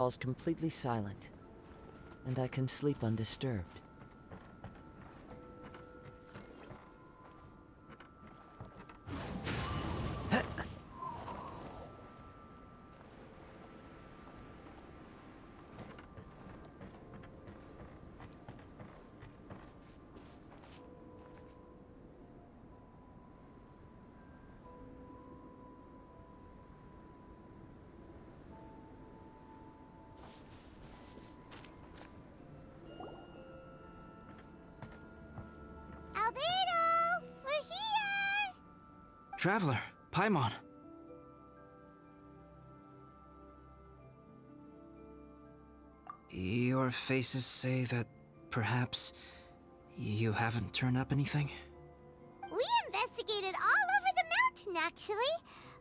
falls completely silent, and I can sleep undisturbed. Albedo! We're here! Traveler, Paimon. Your faces say that perhaps you haven't turned up anything? We investigated all over the mountain, actually.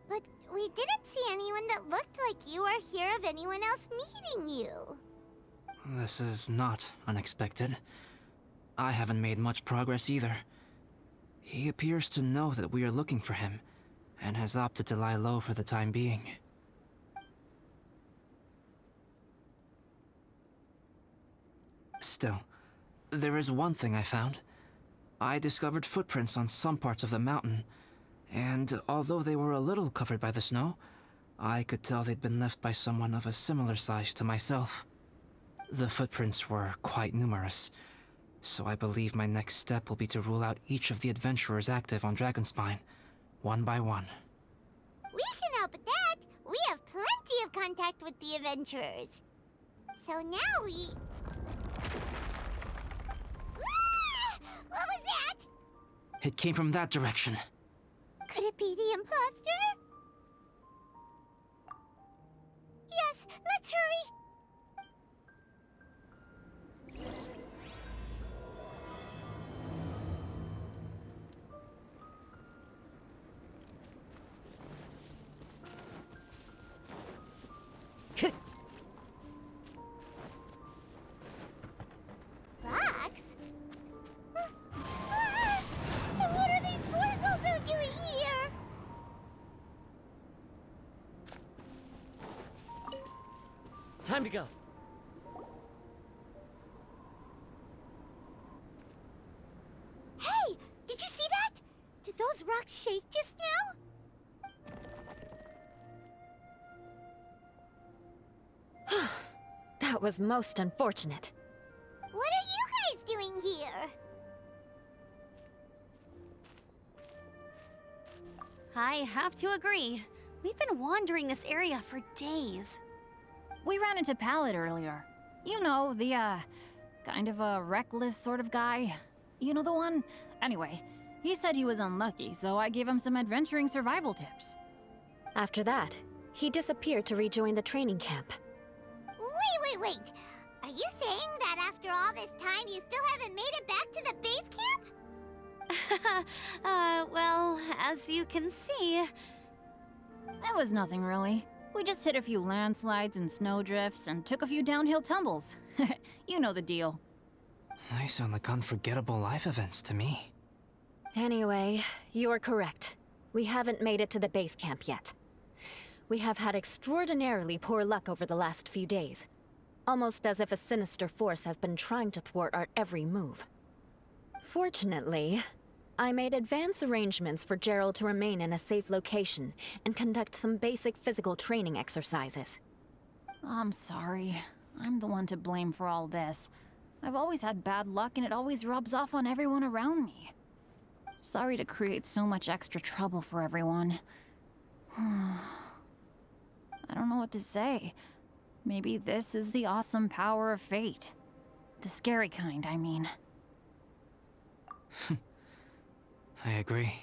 But we didn't see anyone that looked like you or hear of anyone else meeting you. This is not unexpected. I haven't made much progress either. He appears to know that we are looking for him, and has opted to lie low for the time being. Still, there is one thing I found. I discovered footprints on some parts of the mountain, and although they were a little covered by the snow, I could tell they'd been left by someone of a similar size to myself. The footprints were quite numerous, so I believe my next step will be to rule out each of the adventurers active on Dragonspine, one by one. We can help with that. We have plenty of contact with the adventurers. So now we... Ah! What was that? It came from that direction. Could it be the imposter? Yes, let's hurry. Rocks? And what are these boys also doing here? Time to go. Hey, did you see that? Did those rocks shake just now? That was most unfortunate. What are you guys doing here? I have to agree. We've been wandering this area for days. We ran into Pallet earlier. You know, the, kind of a reckless sort of guy. You know the one? Anyway, he said he was unlucky, so I gave him some adventuring survival tips. After that, he disappeared to rejoin the training camp. Wait. Are you saying that after all this time you still haven't made it back to the base camp? Well, as you can see... It was nothing really. We just hit a few landslides and snowdrifts and took a few downhill tumbles. You know the deal. They sound like unforgettable life events to me. Anyway, you're correct. We haven't made it to the base camp yet. We have had extraordinarily poor luck over the last few days. Almost as if a sinister force has been trying to thwart our every move. Fortunately, I made advance arrangements for Gerald to remain in a safe location and conduct some basic physical training exercises. I'm sorry. I'm the one to blame for all this. I've always had bad luck and it always rubs off on everyone around me. Sorry to create so much extra trouble for everyone. I don't know what to say. Maybe this is the awesome power of fate. The scary kind, I mean. I agree.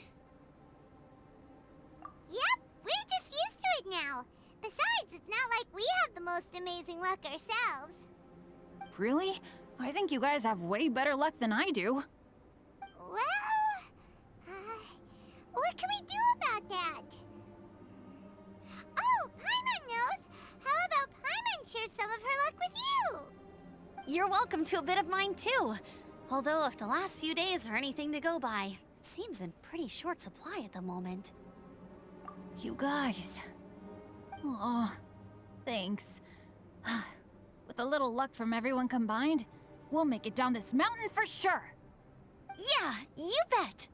Yep, we're just used to it now. Besides, it's not like we have the most amazing luck ourselves. Really? I think you guys have way better luck than I do. Well, what can we do about that? Oh, Paimon knows! How about Paimon shares some of her luck with you? You're welcome to a bit of mine too. Although if the last few days are anything to go by, it seems in pretty short supply at the moment. You guys. Aw, thanks. With a little luck from everyone combined, we'll make it down this mountain for sure. Yeah, you bet!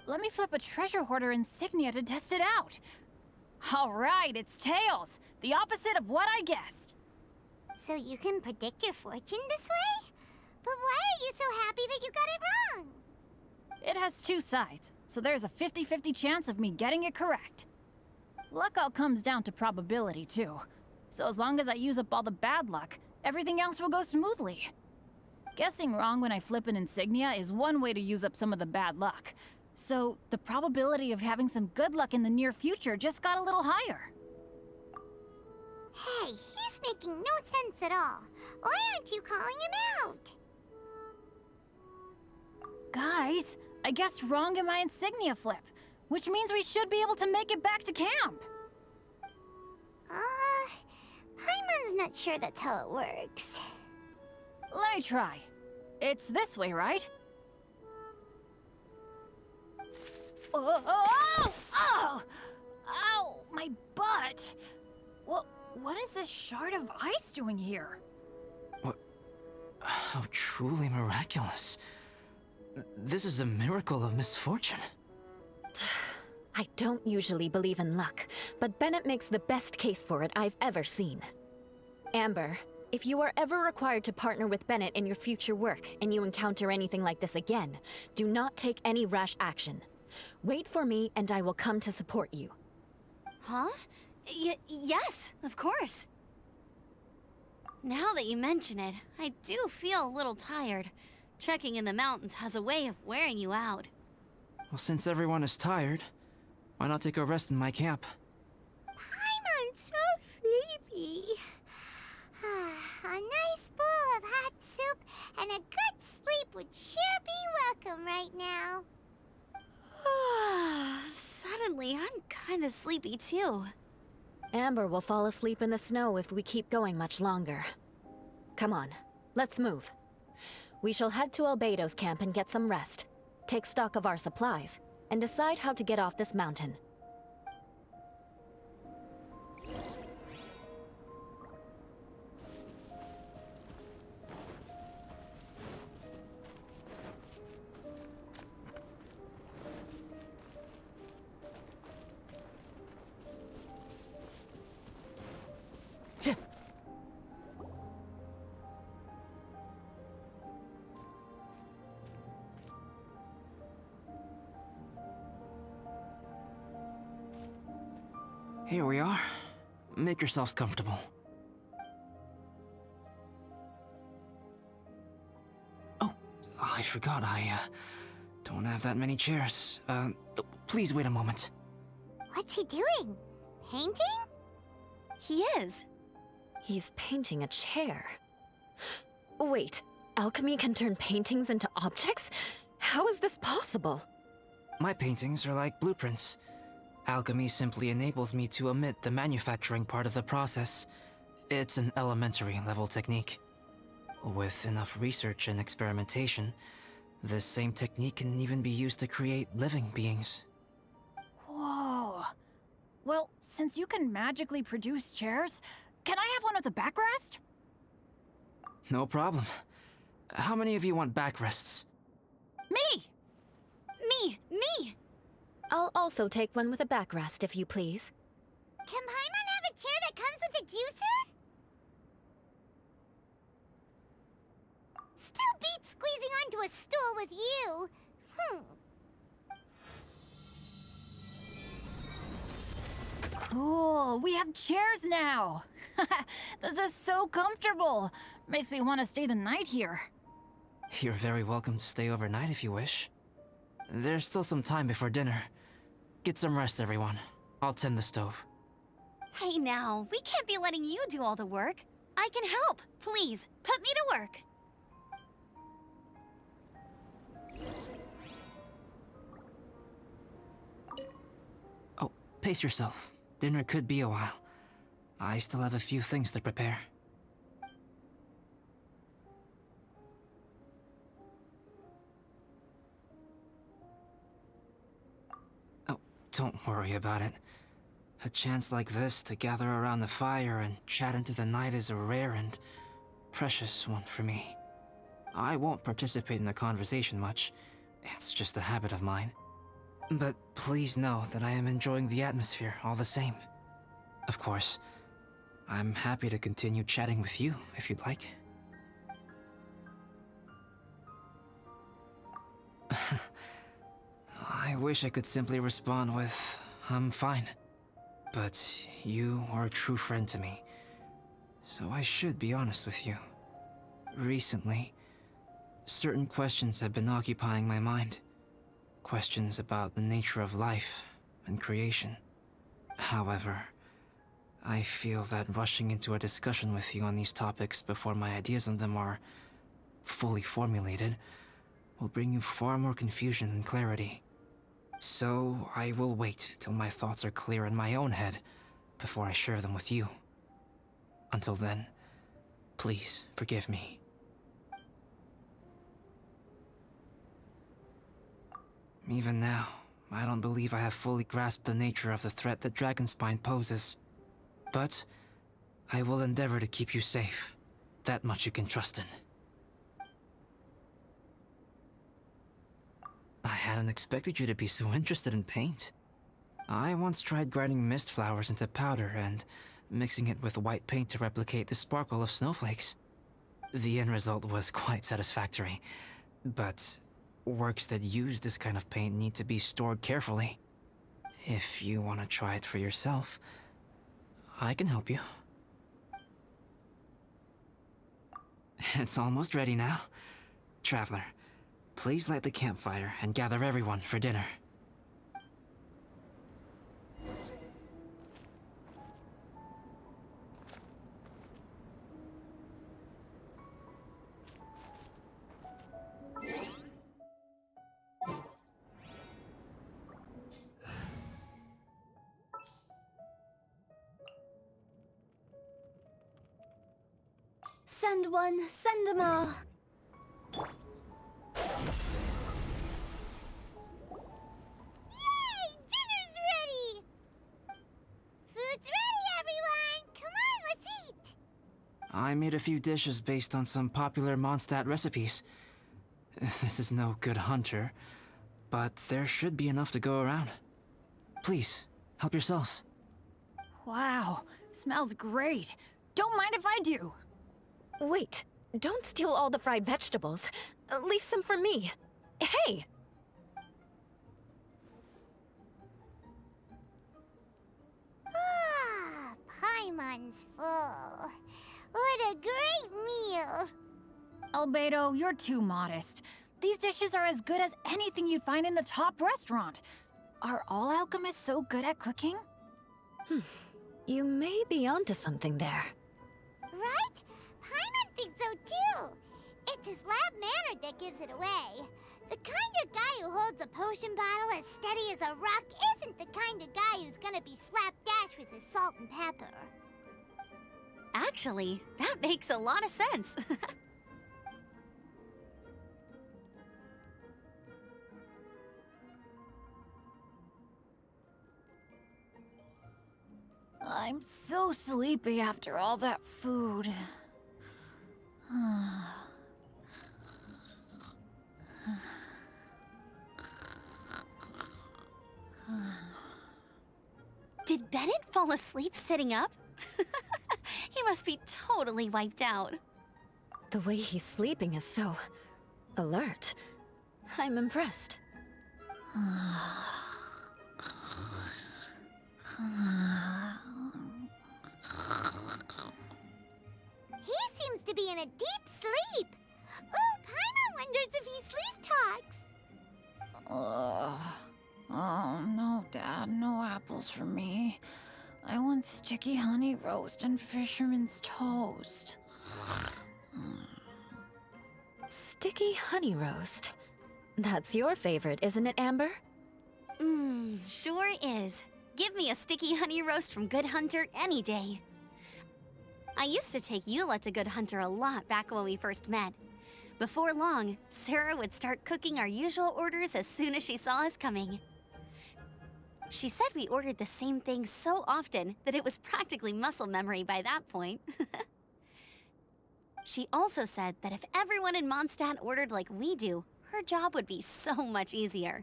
Let me flip a treasure hoarder insignia to test it out. All right, it's tails. The opposite of what I guessed. So you can predict your fortune this way? But why are you so happy that you got it wrong? It has two sides, so there's a 50-50 chance of me getting it correct. Luck all comes down to probability, too. So as long as I use up all the bad luck, everything else will go smoothly. Guessing wrong when I flip an insignia is one way to use up some of the bad luck. So the probability of having some good luck in the near future just got a little higher. Hey, he's making no sense at all. Why aren't you calling him out? Guys, I guessed wrong in my insignia flip, which means we should be able to make it back to camp. Paimon's not sure that's how it works. Let me try. It's this way, right? Oh! Ow, my butt! What is this shard of ice doing here? What? How truly miraculous. This is a miracle of misfortune. I don't usually believe in luck, but Bennett makes the best case for it I've ever seen. Amber, if you are ever required to partner with Bennett in your future work and you encounter anything like this again, do not take any rash action. Wait for me and I will come to support you. Huh? Yes, of course. Now that you mention it, I do feel a little tired. Trekking in the mountains has a way of wearing you out. Well, since everyone is tired, why not take a rest in my camp? Paimon's so sleepy. A nice bowl of hot soup and a good sleep would sure be welcome right now. Suddenly, I'm kind of sleepy too. Amber will fall asleep in the snow if we keep going much longer. Come on, let's move. We shall head to Albedo's camp and get some rest, take stock of our supplies, and decide how to get off this mountain. Here we are. Make yourselves comfortable. Oh, I forgot I don't have that many chairs. Please wait a moment. What's he doing? Painting? He is. He's painting a chair. Wait, alchemy can turn paintings into objects? How is this possible? My paintings are like blueprints. Alchemy simply enables me to omit the manufacturing part of the process. It's an elementary level technique. With enough research and experimentation, this same technique can even be used to create living beings. Whoa. Well, since you can magically produce chairs, can I have one with a backrest? No problem. How many of you want backrests? Me! Me! I'll also take one with a backrest, if you please. Can Paimon have a chair that comes with a juicer? Still beats squeezing onto a stool with you. Cool, we have chairs now! This is so comfortable! Makes me want to stay the night here. You're very welcome to stay overnight if you wish. There's still some time before dinner. Get some rest, everyone. I'll tend the stove. Hey now, we can't be letting you do all the work. I can help. Please, put me to work. Oh, pace yourself. Dinner could be a while. I still have a few things to prepare. Oh, don't worry about it. A chance like this to gather around the fire and chat into the night is a rare and precious one for me. I won't participate in the conversation much. It's just a habit of mine. But please know that I am enjoying the atmosphere all the same. Of course, I'm happy to continue chatting with you if you'd like. I wish I could simply respond with, I'm fine. But you are a true friend to me, so I should be honest with you. Recently, certain questions have been occupying my mind. Questions about the nature of life and creation. However, I feel that rushing into a discussion with you on these topics before my ideas on them are fully formulated will bring you far more confusion than clarity. So I will wait till my thoughts are clear in my own head before I share them with you. Until then, please forgive me. Even now, I don't believe I have fully grasped the nature of the threat that Dragonspine poses. But I will endeavor to keep you safe. That much you can trust in. I hadn't expected you to be so interested in paint. I once tried grinding mist flowers into powder and mixing it with white paint to replicate the sparkle of snowflakes. The end result was quite satisfactory, but works that use this kind of paint need to be stored carefully. If you want to try it for yourself, I can help you. It's almost ready now. Traveler, please light the campfire and gather everyone for dinner. Send one, send them all. Yay! Dinner's ready! Food's ready, everyone! Come on, let's eat! I made a few dishes based on some popular Mondstadt recipes. This is no good hunter, but there should be enough to go around. Please, help yourselves. Wow, smells great. Don't mind if I do. Wait, don't steal all the fried vegetables. Leave some for me. Hey! Ah, Paimon's full. What a great meal! Albedo, you're too modest. These dishes are as good as anything you'd find in a top restaurant. Are all alchemists so good at cooking? You may be onto something there. Right? Paimon thinks so too. It's his lab manner that gives it away. The kind of guy who holds a potion bottle as steady as a rock isn't the kind of guy who's gonna be slapdash with his salt and pepper. Actually, that makes a lot of sense. I'm so sleepy after all that food. Did Bennett fall asleep sitting up? He must be totally wiped out. The way he's sleeping is so alert. I'm impressed. He seems to be in a deep sleep. Ooh, Paimon wonders if he sleep talks. Oh, no, Dad, no apples for me. I want sticky honey roast and fisherman's toast. Sticky honey roast. That's your favorite, isn't it, Amber? Sure is. Give me a sticky honey roast from Good Hunter any day. I used to take Eula to Good Hunter a lot back when we first met. Before long, Sarah would start cooking our usual orders as soon as she saw us coming. She said we ordered the same thing so often that it was practically muscle memory by that point. She also said that if everyone in Mondstadt ordered like we do, her job would be so much easier.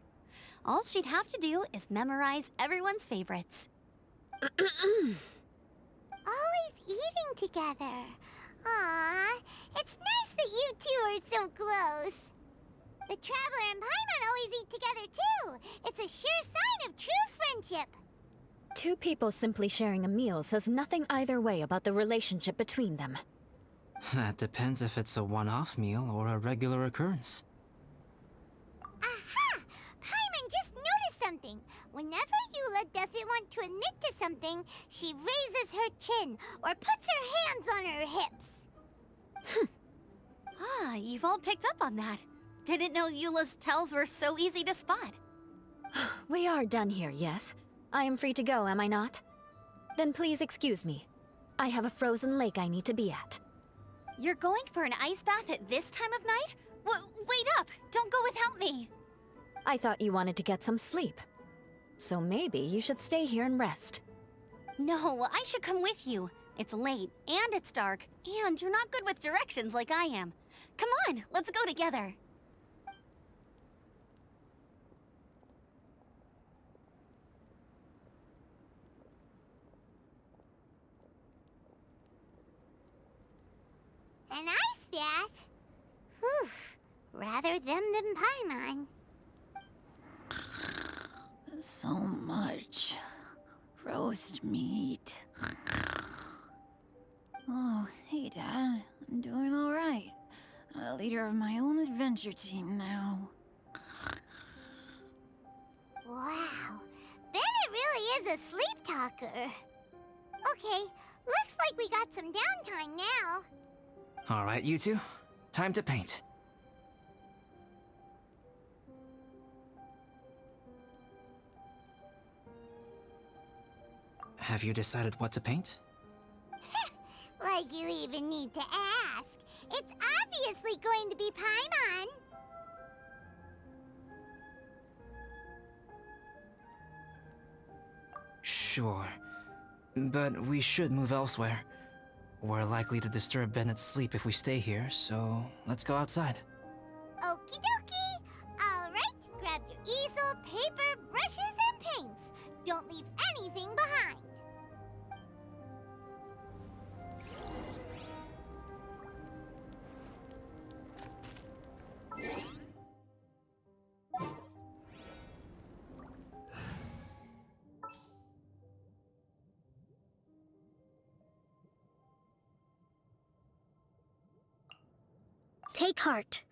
All she'd have to do is memorize everyone's favorites. Always eating together. Aww, it's nice that you two are so close. The Traveler and Paimon always eat together too. It's a sure sign of true friendship. Two people simply sharing a meal says nothing either way about the relationship between them. That depends if it's a one-off meal or a regular occurrence. Aha! Paimon just noticed something. Whenever Eula doesn't want to admit to something, she raises her chin or puts her hands on her hips. Ah, you've all picked up on that. Didn't know Eula's tells were so easy to spot. We are done here, yes? I am free to go, am I not? Then please excuse me. I have a frozen lake I need to be at. You're going for an ice bath at this time of night? Wait up! Don't go without me! I thought you wanted to get some sleep. So maybe you should stay here and rest. No, I should come with you. It's late, and it's dark, and you're not good with directions like I am. Come on, let's go together. An ice bath? Whew. Rather them than Paimon. So much roast meat. Oh, hey, Dad. I'm doing all right. I'm the leader of my own adventure team now. Wow. Bennett really is a sleep talker. Okay, looks like we got some downtime now. All right, you two. Time to paint. Have you decided what to paint? Like you even need to ask. It's obviously going to be Paimon. Sure. But we should move elsewhere. We're likely to disturb Bennett's sleep if we stay here, so let's go outside. Okie dokie. All right, grab your easel, paper, brushes, and paints. Don't leave anything behind. Take heart.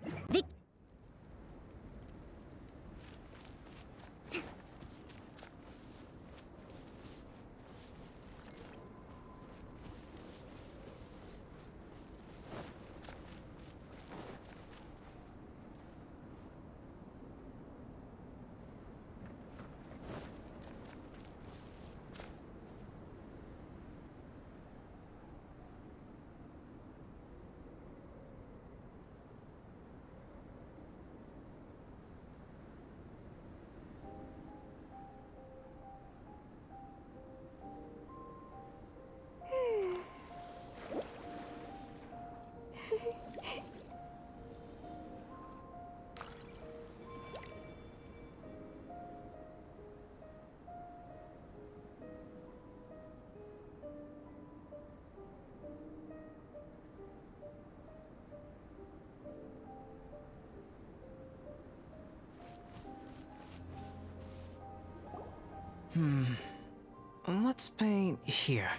Let's paint here.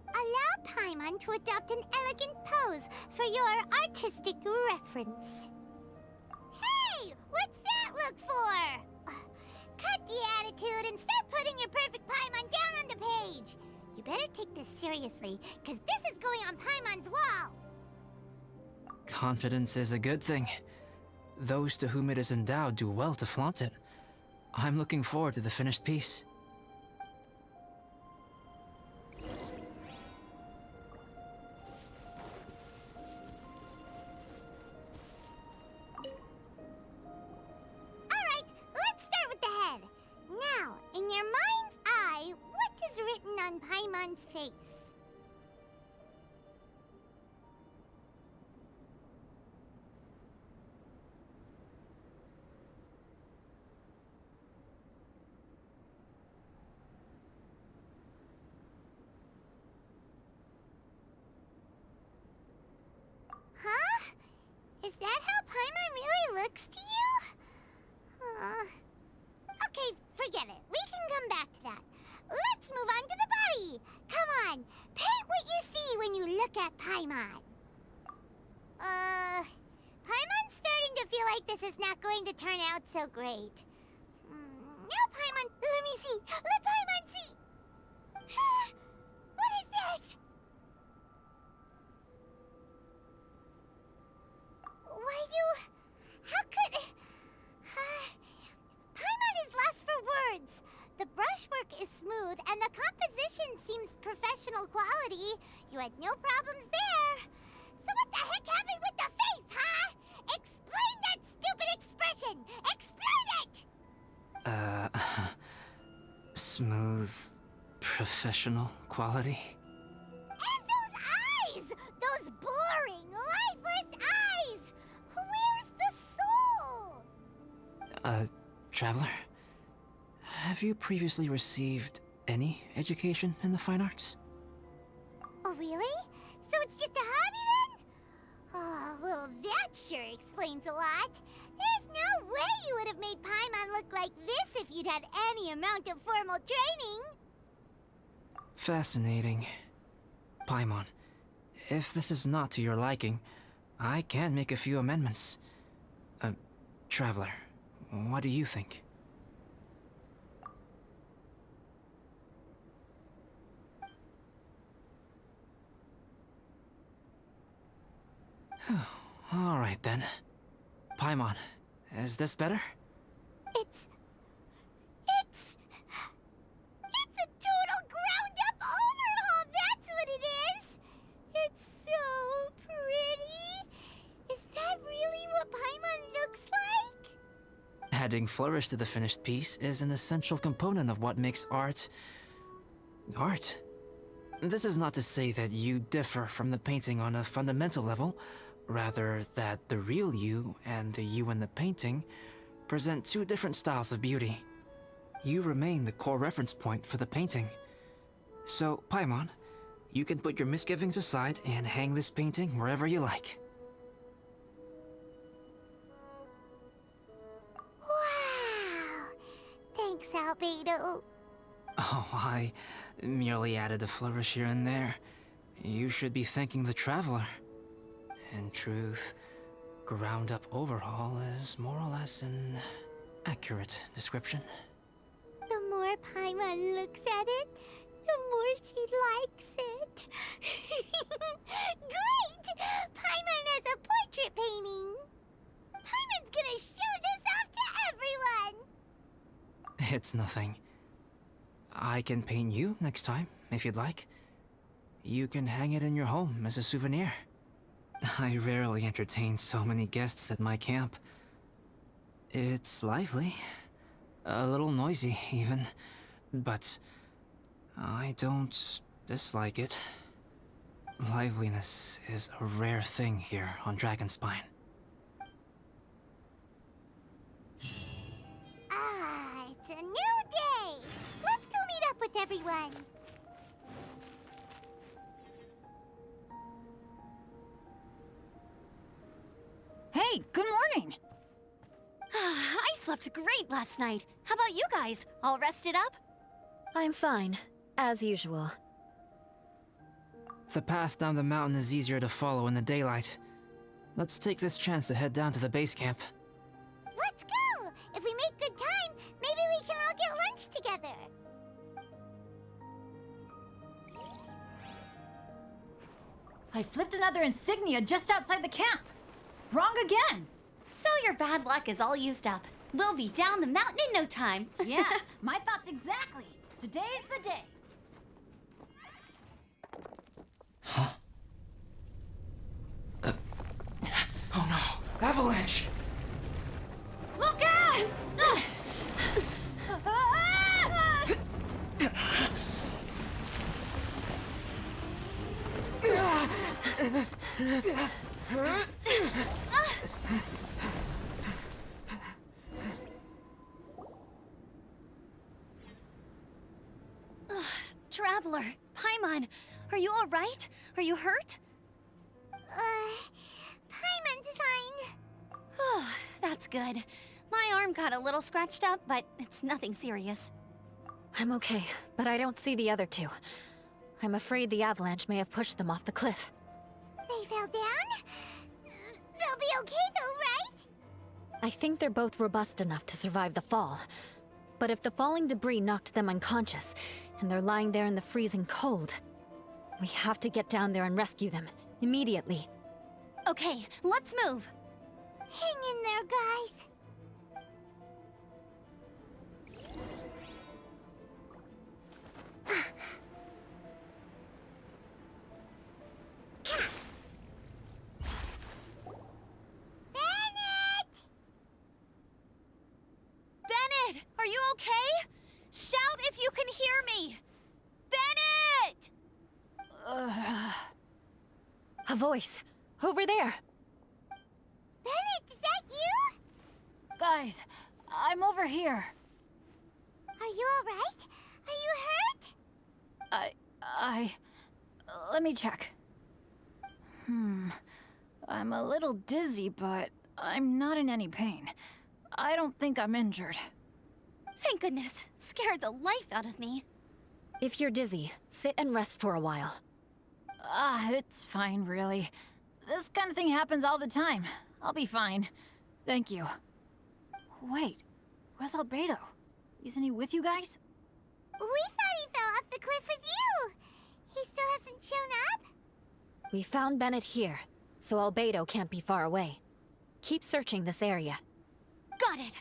Allow Paimon to adopt an elegant pose for your artistic reference. Hey! What's that look for? Cut the attitude and start putting your perfect Paimon down on the page. You better take this seriously, because this is going on Paimon's wall. Confidence is a good thing. Those to whom it is endowed do well to flaunt it. I'm looking forward to the finished piece. Alright, let's start with the head. Now, in your face. Huh? Is that how Paimon really looks to you? Okay, forget it. We can come back to that. Let's move on to the body. Come on, paint what you see when you look at Paimon. Paimon's starting to feel like this is not going to turn out so great. Now Paimon, let me see. Let Paimon see. What is this? How could... Paimon is lost for words. The brushwork is smooth, and the composition seems professional quality. You had no problems there. So what the heck happened with the face, huh? Explain that stupid expression! Explain it! Smooth, professional quality? And those eyes! Those boring, lifeless eyes! Where's the soul? Traveler? Have you previously received any education in the fine arts? Oh, really? So it's just a hobby then? Oh, well, that sure explains a lot. There's no way you would have made Paimon look like this if you'd had any amount of formal training. Fascinating. Paimon, if this is not to your liking, I can make a few amendments. Traveler, what do you think? All right then. Paimon, is this better? It's a total ground-up overhaul, that's what it is! It's so pretty! Is that really what Paimon looks like? Adding flourish to the finished piece is an essential component of what makes art... art. This is not to say that you differ from the painting on a fundamental level, rather that the real you and the you in the painting present two different styles of beauty. You remain the core reference point for the painting. So, Paimon, you can put your misgivings aside and hang this painting wherever you like. Wow! Thanks, Albedo. Oh, I merely added a flourish here and there. You should be thanking the traveler. In truth, ground-up overhaul is more or less an accurate description. The more Paimon looks at it, the more she likes it. Great! Paimon has a portrait painting. Paimon's gonna show this off to everyone. It's nothing. I can paint you next time, if you'd like. You can hang it in your home as a souvenir. I rarely entertain so many guests at my camp. It's lively. A little noisy, even. But I don't dislike it. Liveliness is a rare thing here on Dragonspine. It's a new day. Let's go meet up with everyone. Hey, good morning! I slept great last night. How about you guys? All rested up? I'm fine, as usual. The path down the mountain is easier to follow in the daylight. Let's take this chance to head down to the base camp. Let's go! If we make good time, maybe we can all get lunch together. I flipped another insignia just outside the camp. Wrong again! So your bad luck is all used up. We'll be down the mountain in no time. Yeah, my thoughts exactly. Today's the day. Huh? Oh no! Avalanche! Look out! Traveler, Paimon, are you alright? Are you hurt? Paimon's fine. That's good. My arm got a little scratched up, but it's nothing serious. I'm okay, but I don't see the other two. I'm afraid the avalanche may have pushed them off the cliff. They fell down? They'll be okay though, right? I think they're both robust enough to survive the fall. But if the falling debris knocked them unconscious, and they're lying there in the freezing cold, we have to get down there and rescue them, immediately. Okay, let's move. Hang in there, guys. Bennett, are you okay? Shout if you can hear me! Bennett! A voice! Over there! Bennett, is that you? Guys, I'm over here. Are you alright? Are you hurt? Let me check. I'm a little dizzy, but I'm not in any pain. I don't think I'm injured. Thank goodness. Scared the life out of me. If you're dizzy, sit and rest for a while. It's fine, really. This kind of thing happens all the time. I'll be fine. Thank you. Wait, where's Albedo? Isn't he with you guys? We thought he fell off the cliff with you. He still hasn't shown up? We found Bennett here, so Albedo can't be far away. Keep searching this area. Got it.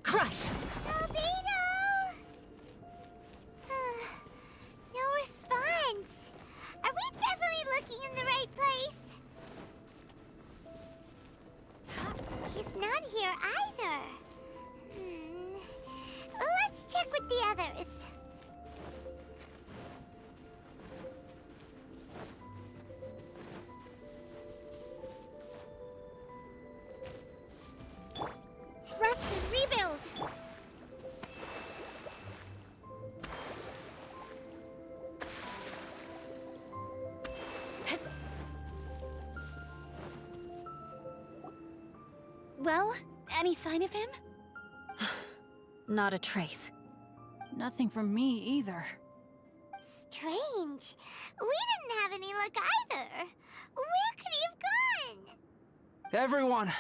Crush! Albedo! No response. Are we definitely looking in the right place? He's not here either. Let's check with the others. Rest and rebuild. Well, any sign of him? Not a trace. Nothing from me either. Strange. We didn't have any luck either. Where could he have gone? Everyone!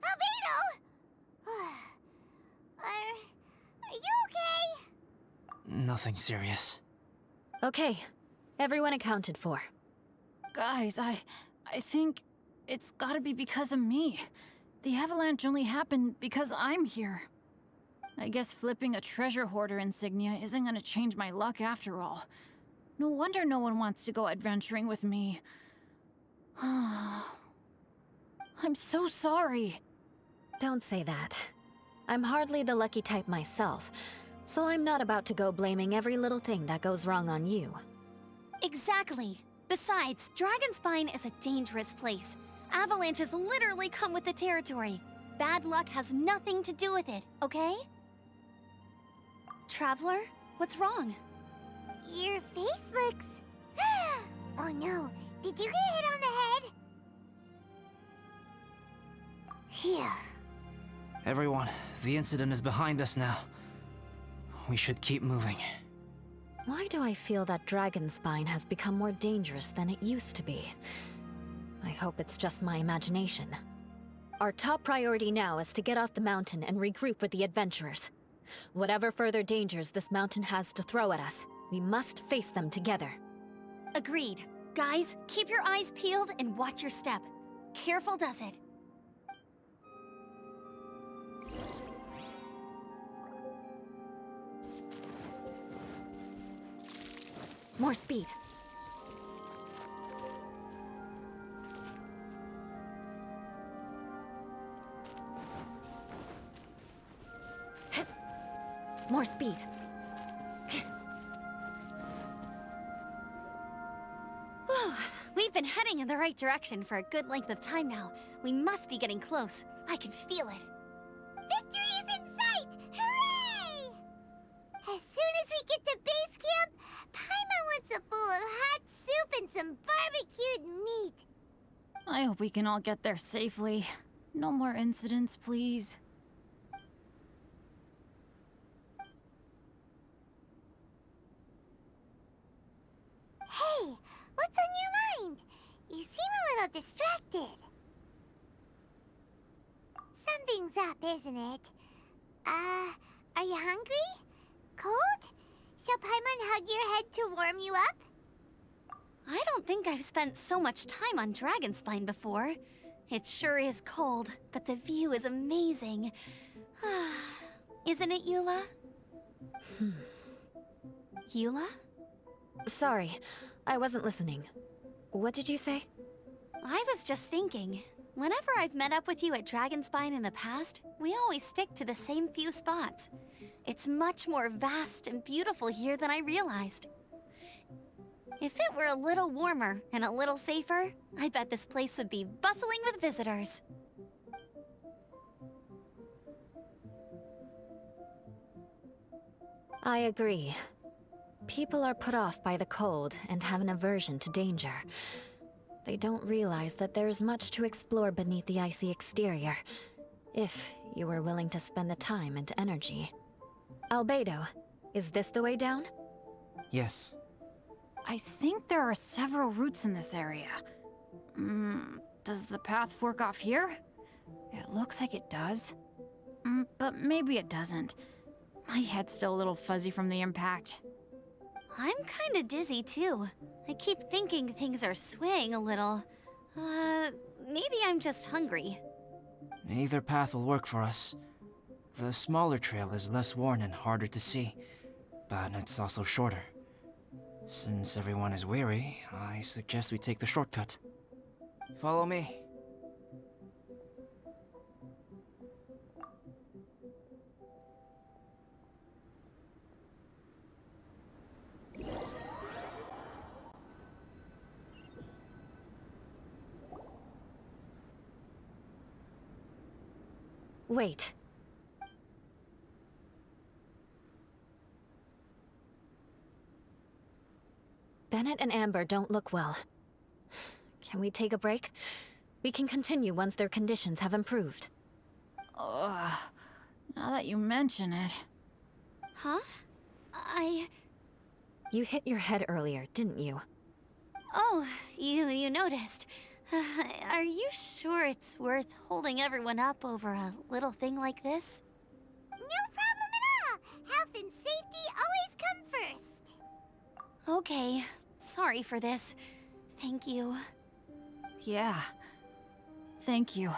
Albedo! Are you okay? Nothing serious. Okay, everyone accounted for. Guys, I think it's gotta be because of me. The avalanche only happened because I'm here. I guess flipping a treasure hoarder insignia isn't gonna change my luck after all. No wonder no one wants to go adventuring with me. I'm so sorry. Don't say that. I'm hardly the lucky type myself, so I'm not about to go blaming every little thing that goes wrong on you. Exactly. Besides, Dragonspine is a dangerous place. Avalanches literally come with the territory. Bad luck has nothing to do with it, okay? Traveler, what's wrong? Your face looks... Oh no, did you get hit on the head? Phew. Everyone, the incident is behind us now. We should keep moving. Why do I feel that Dragonspine has become more dangerous than it used to be? I hope it's just my imagination. Our top priority now is to get off the mountain and regroup with the adventurers. Whatever further dangers this mountain has to throw at us, we must face them together. Agreed. Guys, keep your eyes peeled and watch your step. Careful does it. More speed. More speed. Whew, we've been heading in the right direction for a good length of time now. We must be getting close. I can feel it. Victory is in sight! Hooray! As soon as we get to base camp, Paimon wants a bowl of hot soup and some barbecued meat. I hope we can all get there safely. No more incidents, please. Hey, what's on your mind? You seem a little distracted. Something's up, isn't it? Are you hungry? Cold? Shall Paimon hug your head to warm you up? I don't think I've spent so much time on Dragonspine before. It sure is cold, but the view is amazing. Isn't it, Eula? Eula? Sorry, I wasn't listening. What did you say? I was just thinking. Whenever I've met up with you at Dragonspine in the past, we always stick to the same few spots. It's much more vast and beautiful here than I realized. If it were a little warmer and a little safer, I bet this place would be bustling with visitors. I agree. People are put off by the cold and have an aversion to danger. They don't realize that there's much to explore beneath the icy exterior, if you were willing to spend the time and energy. Albedo, is this the way down? Yes. I think there are several routes in this area. Does the path fork off here? It looks like it does. But maybe it doesn't. My head's still a little fuzzy from the impact. I'm kinda dizzy too. I keep thinking things are swaying a little. Maybe I'm just hungry. Either path will work for us. The smaller trail is less worn and harder to see, but it's also shorter. Since everyone is weary, I suggest we take the shortcut. Follow me. Wait. Bennett and Amber don't look well. Can we take a break? We can continue once their conditions have improved. Ugh. Now that you mention it. Huh? You hit your head earlier, didn't you? Oh, you noticed. Are you sure it's worth holding everyone up over a little thing like this? No problem at all! Health and safety always come first! Okay, sorry for this. Thank you. Yeah. Thank you.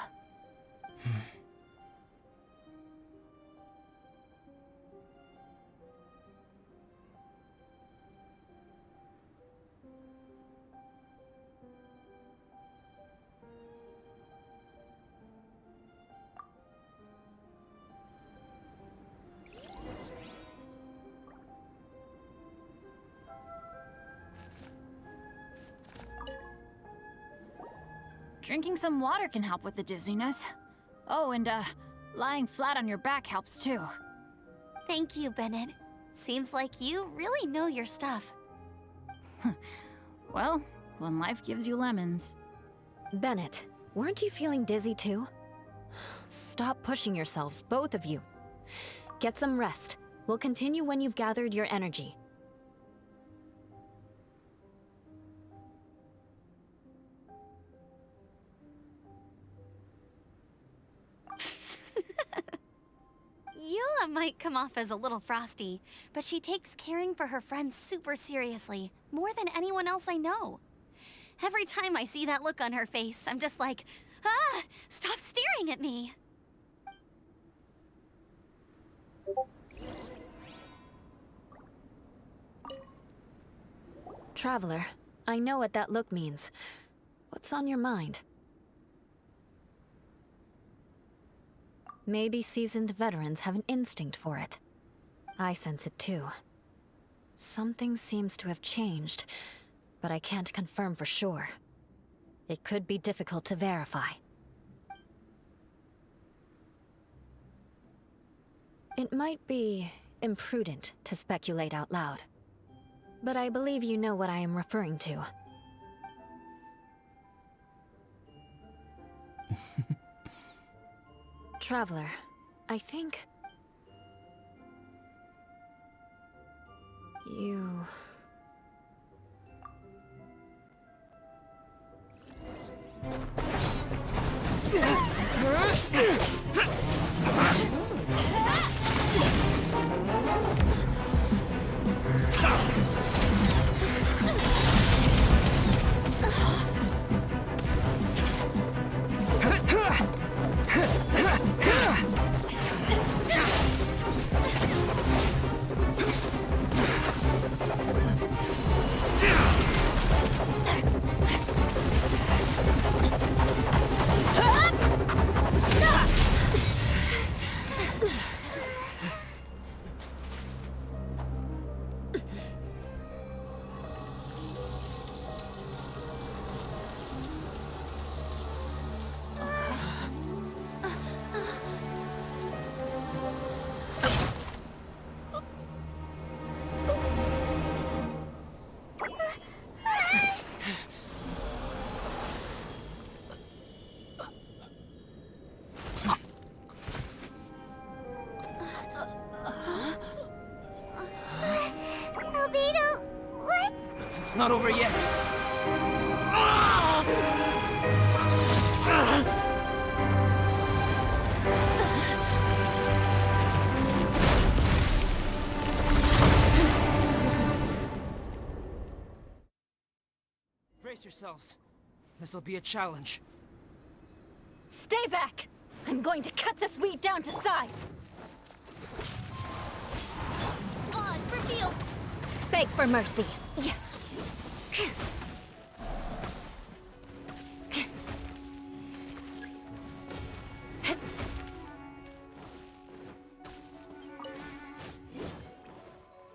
Drinking some water can help with the dizziness. Oh, and lying flat on your back helps too. Thank you, Bennett. Seems like you really know your stuff. Well, when life gives you lemons. Bennett, weren't you feeling dizzy too? Stop pushing yourselves, both of you. Get some rest. We'll continue when you've gathered your energy. Eula might come off as a little frosty, but she takes caring for her friends super seriously, more than anyone else I know. Every time I see that look on her face, I'm just like, ah, stop staring at me. Traveler, I know what that look means. What's on your mind? Maybe seasoned veterans have an instinct for it. I sense it too. Something seems to have changed, but I can't confirm for sure. It could be difficult to verify. It might be imprudent to speculate out loud, but I believe you know what I am referring to. Traveler, I think... you... Albedo, what's... It's not over yet. Brace yourselves. This'll be a challenge. Stay back! I'm going to cut this weed down to size! Oz, reveal! Beg for mercy. Yeah.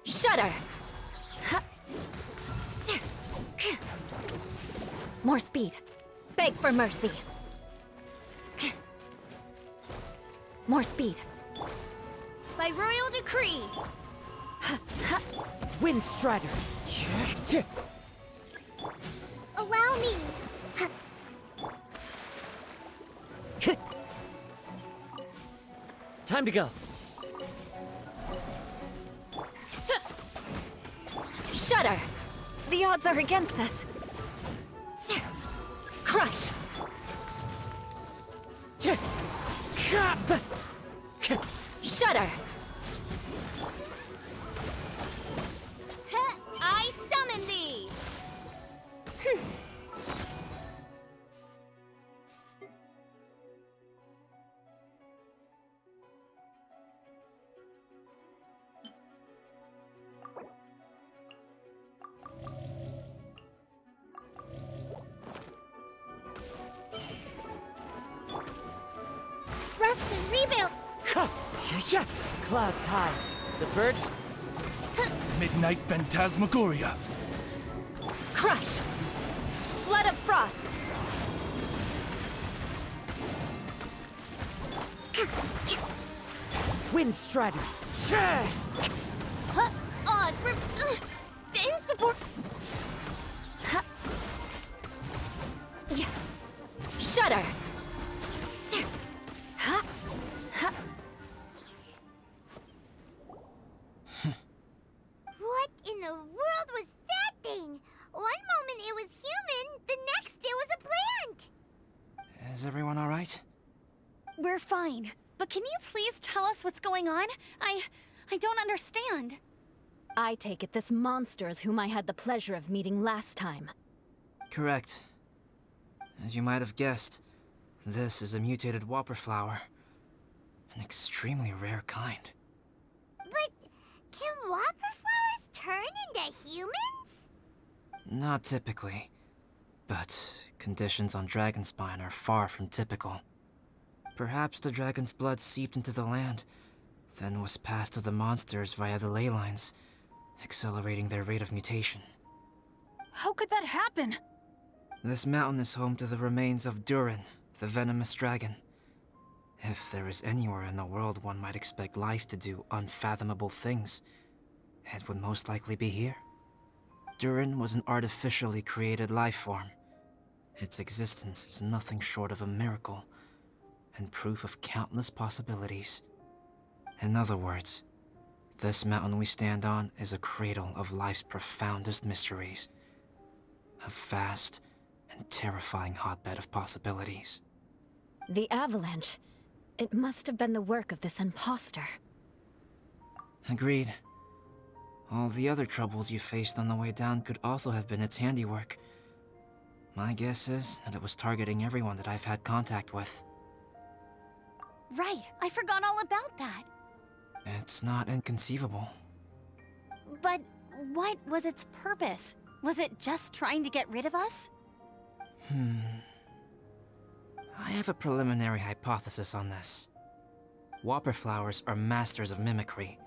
Shudder! More speed. Beg for mercy. More speed. By royal decree! Wind Strider. Allow me. Time to go. Shudder! The odds are against us. Crush! Shudder! I summon thee! Rest and rebuild. Clouds high. The birds. Midnight Phantasmagoria. Crush! Flood of frost! Wind Strider. Oz, in support. Yeah. Shudder! What in the world was that thing? One moment it was human, the next it was a plant. Is everyone all right? We're fine. But can you please tell us what's going on? I don't understand. I take it this monster is whom I had the pleasure of meeting last time. Correct. As you might have guessed, this is a mutated whopper flower. An extremely rare kind. But can whopper flowers turn into humans? Not typically. But conditions on Dragonspine are far from typical. Perhaps the dragon's blood seeped into the land, then was passed to the monsters via the ley lines, accelerating their rate of mutation. How could that happen? This mountain is home to the remains of Durin, the venomous dragon. If there is anywhere in the world one might expect life to do unfathomable things, it would most likely be here. Durin was an artificially created life form. Its existence is nothing short of a miracle, and proof of countless possibilities. In other words, this mountain we stand on is a cradle of life's profoundest mysteries. A vast and terrifying hotbed of possibilities. The avalanche. It must have been the work of this imposter. Agreed. All the other troubles you faced on the way down could also have been its handiwork. My guess is that it was targeting everyone that I've had contact with. Right, I forgot all about that. It's not inconceivable. But what was its purpose? Was it just trying to get rid of us? I have a preliminary hypothesis on this. Whopper flowers are masters of mimicry,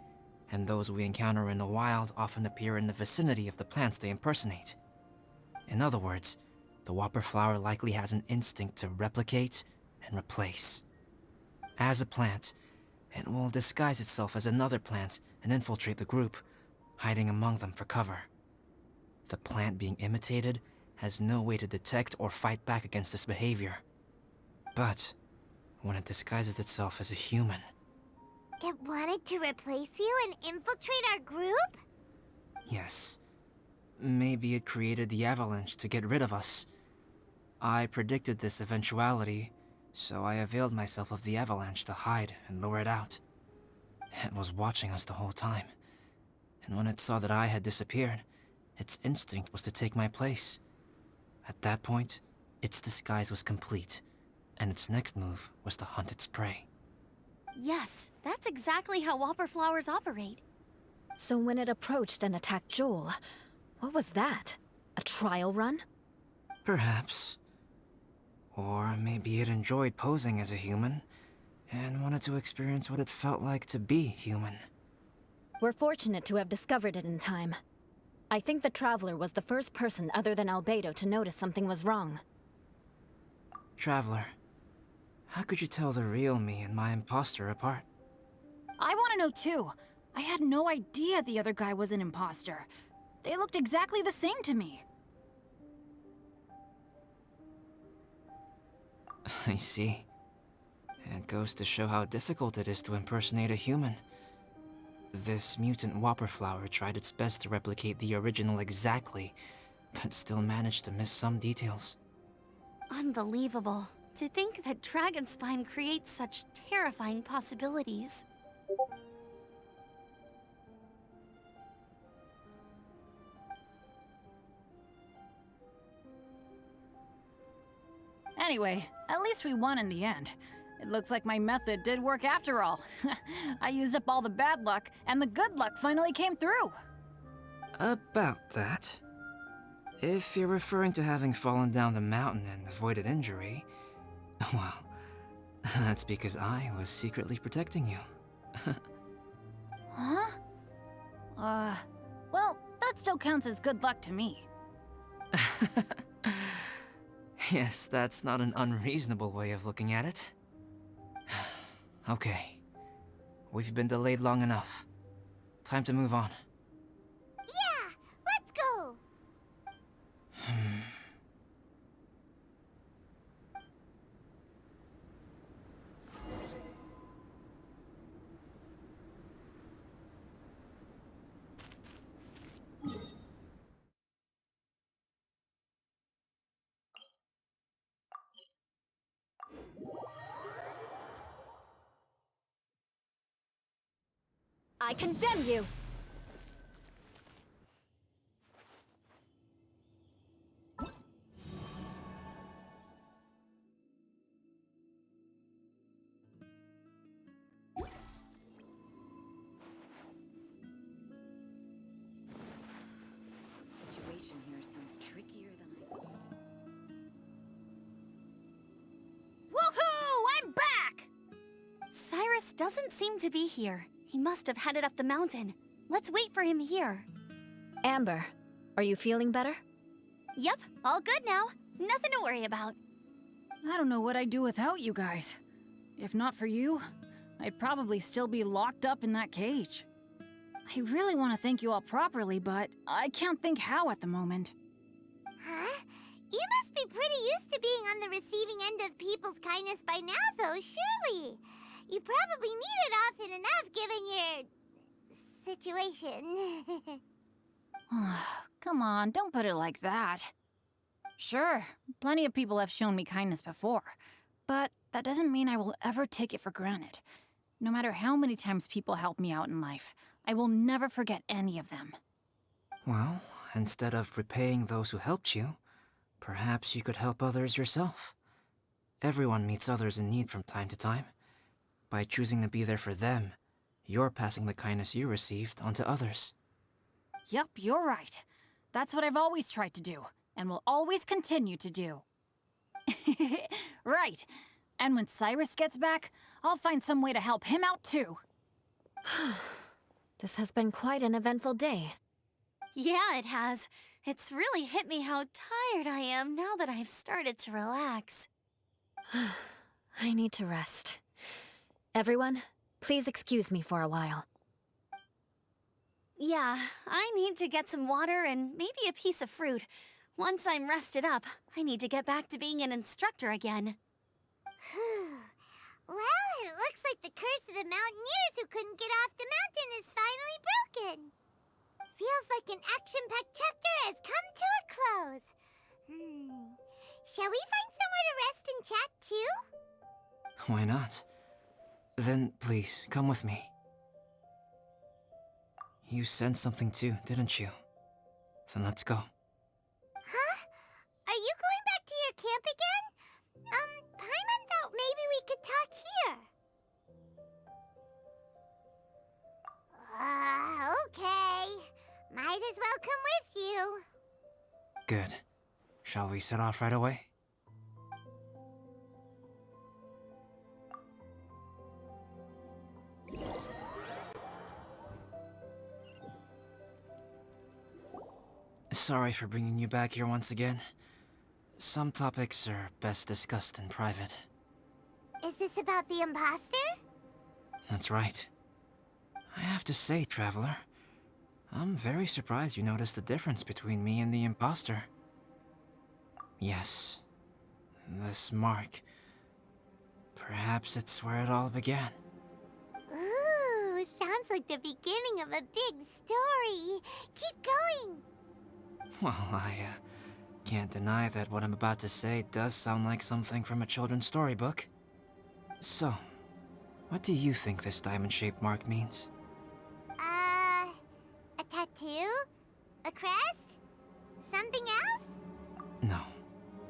and those we encounter in the wild often appear in the vicinity of the plants they impersonate. In other words, the whopper flower likely has an instinct to replicate and replace. As a plant, it will disguise itself as another plant and infiltrate the group, hiding among them for cover. The plant being imitated has no way to detect or fight back against this behavior. But when it disguises itself as a human... It wanted to replace you and infiltrate our group? Yes. Maybe it created the avalanche to get rid of us. I predicted this eventuality, so I availed myself of the avalanche to hide and lure it out. It was watching us the whole time, and when it saw that I had disappeared, its instinct was to take my place. At that point, its disguise was complete, and its next move was to hunt its prey. Yes, that's exactly how whopper flowers operate. So when it approached and attacked Joel, what was that? A trial run? Perhaps. Or maybe it enjoyed posing as a human, and wanted to experience what it felt like to be human. We're fortunate to have discovered it in time. I think the Traveler was the first person other than Albedo to notice something was wrong. Traveler, how could you tell the real me and my imposter apart? I want to know too. I had no idea the other guy was an imposter. They looked exactly the same to me. I see. It goes to show how difficult it is to impersonate a human. This mutant whopper flower tried its best to replicate the original exactly, but still managed to miss some details. Unbelievable. To think that Dragonspine creates such terrifying possibilities. Anyway, at least we won in the end. It looks like my method did work after all. I used up all the bad luck, and the good luck finally came through. About that. If you're referring to having fallen down the mountain and avoided injury, well, that's because I was secretly protecting you. Huh? Well, that still counts as good luck to me. Yes, that's not an unreasonable way of looking at it. Okay. We've been delayed long enough. Time to move on. Yeah, let's go! I condemn you! Situation here seems doesn't seem to be here. He must have headed up the mountain. Let's wait for him here. Amber, are you feeling better? Yep, all good now. Nothing to worry about. I don't know what I'd do without you guys. If not for you, I'd probably still be locked up in that cage. I really want to thank you all properly, but I can't think how at the moment. Huh? You must be pretty used to being on the receiving end of people's kindness by now, though, surely. You probably need it often enough, given your... situation. Come on, don't put it like that. Sure, plenty of people have shown me kindness before, but that doesn't mean I will ever take it for granted. No matter how many times people help me out in life, I will never forget any of them. Well, instead of repaying those who helped you, perhaps you could help others yourself. Everyone meets others in need from time to time. By choosing to be there for them, you're passing the kindness you received on to others. Yep, you're right. That's what I've always tried to do, and will always continue to do. Right. And when Cyrus gets back, I'll find some way to help him out too. This has been quite an eventful day. Yeah, it has. It's really hit me how tired I am now that I've started to relax. I need to rest. Everyone, please excuse me for a while. Yeah, I need to get some water and maybe a piece of fruit. Once I'm rested up, I need to get back to being an instructor again. Well, it looks like the curse of the mountaineers who couldn't get off the mountain is finally broken. Feels like an action-packed chapter has come to a close. Shall we find somewhere to rest and chat too? Why not? Then please, come with me. You sensed something too, didn't you? Then let's go. Huh? Are you going back to your camp again? Paimon thought maybe we could talk here. Okay. Might as well come with you. Good. Shall we set off right away? Sorry for bringing you back here once again. Some topics are best discussed in private. Is this about the imposter? That's right. I have to say, Traveler, I'm very surprised you noticed the difference between me and the imposter. Yes, this mark. Perhaps it's where it all began. Ooh, sounds like the beginning of a big story. Keep going. Well, I can't deny that what I'm about to say does sound like something from a children's storybook. So, what do you think this diamond-shaped mark means? A tattoo? A crest? Something else? No.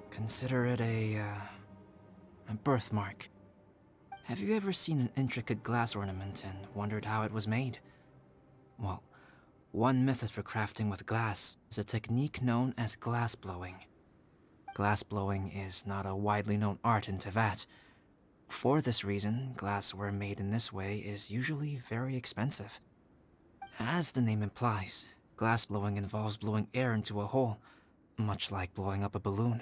Consider it a birthmark. Have you ever seen an intricate glass ornament and wondered how it was made? Well, one method for crafting with glass is a technique known as glass blowing. Glass blowing is not a widely known art in Teyvat. For this reason, glassware made in this way is usually very expensive. As the name implies, glass blowing involves blowing air into a hole, much like blowing up a balloon.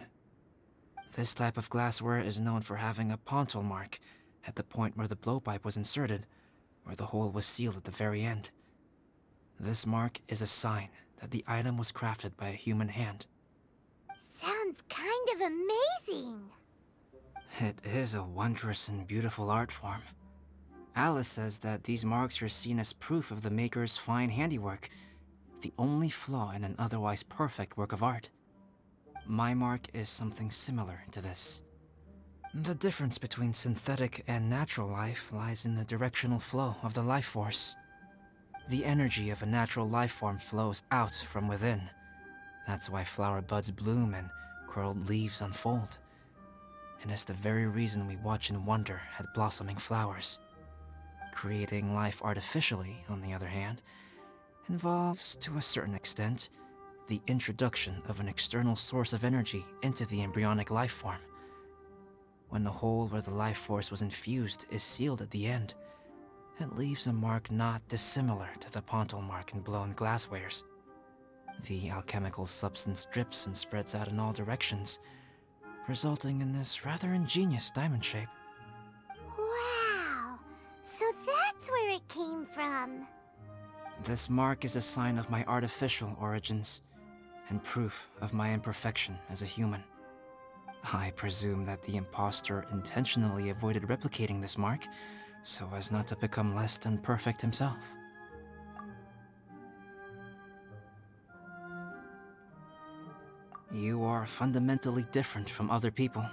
This type of glassware is known for having a pontil mark at the point where the blowpipe was inserted, where the hole was sealed at the very end. This mark is a sign that the item was crafted by a human hand. Sounds kind of amazing. It is a wondrous and beautiful art form. Alice says that these marks are seen as proof of the maker's fine handiwork, the only flaw in an otherwise perfect work of art. My mark is something similar to this. The difference between synthetic and natural life lies in the directional flow of the life force. The energy of a natural life form flows out from within. That's why flower buds bloom and curled leaves unfold. And it's the very reason we watch and wonder at blossoming flowers. Creating life artificially, on the other hand, involves, to a certain extent, the introduction of an external source of energy into the embryonic life form. When the hole where the life force was infused is sealed at the end, it leaves a mark not dissimilar to the pontal mark in blown glasswares. The alchemical substance drips and spreads out in all directions, resulting in this rather ingenious diamond shape. Wow! So that's where it came from. This mark is a sign of my artificial origins, and proof of my imperfection as a human. I presume that the impostor intentionally avoided replicating this mark, so as not to become less than perfect himself. You are fundamentally different from other people.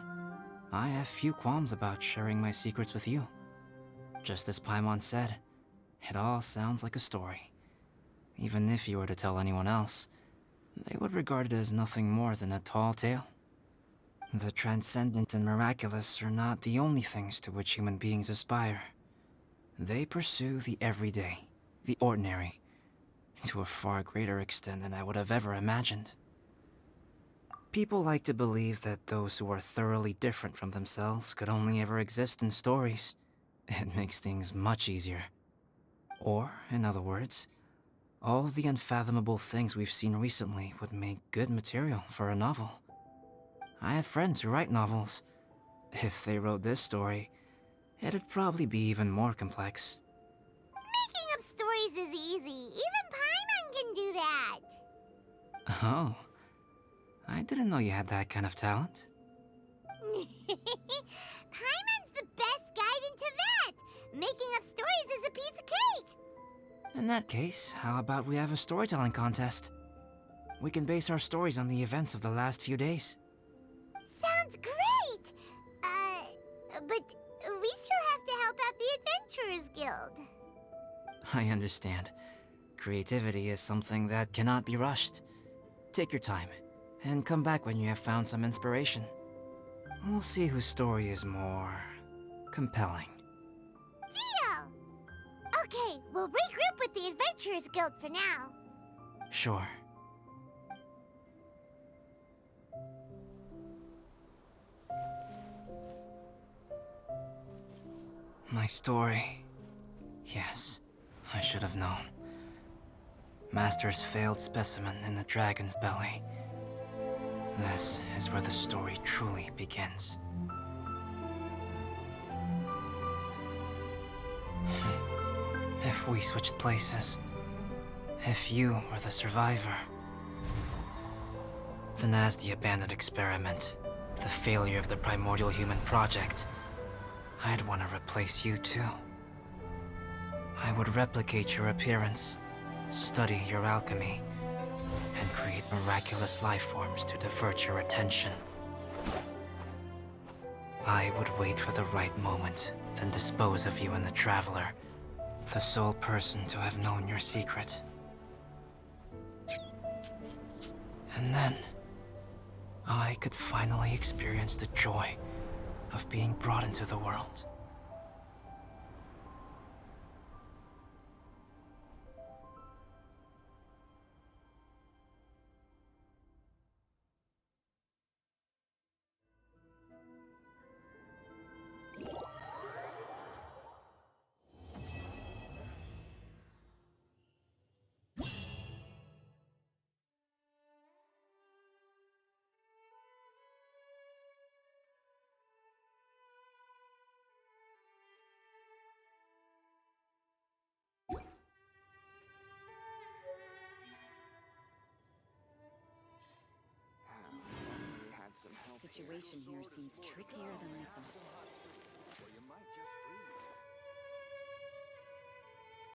I have few qualms about sharing my secrets with you. Just as Paimon said, it all sounds like a story. Even if you were to tell anyone else, they would regard it as nothing more than a tall tale. The transcendent and miraculous are not the only things to which human beings aspire. They pursue the everyday, the ordinary, to a far greater extent than I would have ever imagined. People like to believe that those who are thoroughly different from themselves could only ever exist in stories. It makes things much easier. Or, in other words, all the unfathomable things we've seen recently would make good material for a novel. I have friends who write novels. If they wrote this story, it'd probably be even more complex. Making up stories is easy. Even Paimon can do that. Oh, I didn't know you had that kind of talent. Paimon's the best guide into that. Making up stories is a piece of cake. In that case, how about we have a storytelling contest? We can base our stories on the events of the last few days. Sounds great! But we still have to help out the Adventurers Guild. I understand. Creativity is something that cannot be rushed. Take your time, and come back when you have found some inspiration. We'll see whose story is more compelling. Deal! Okay, we'll regroup with the Adventurers Guild for now. Sure. My story. Yes, I should have known. Master's failed specimen in the dragon's belly. This is where the story truly begins. If we switched places, if you were the survivor, then as the abandoned experiment, the failure of the primordial human project, I'd want to replace you too. I would replicate your appearance, study your alchemy, and create miraculous life forms to divert your attention. I would wait for the right moment, then dispose of you in the Traveler, the sole person to have known your secret. And then, I could finally experience the joy of being brought into the world. The situation here seems trickier than I thought.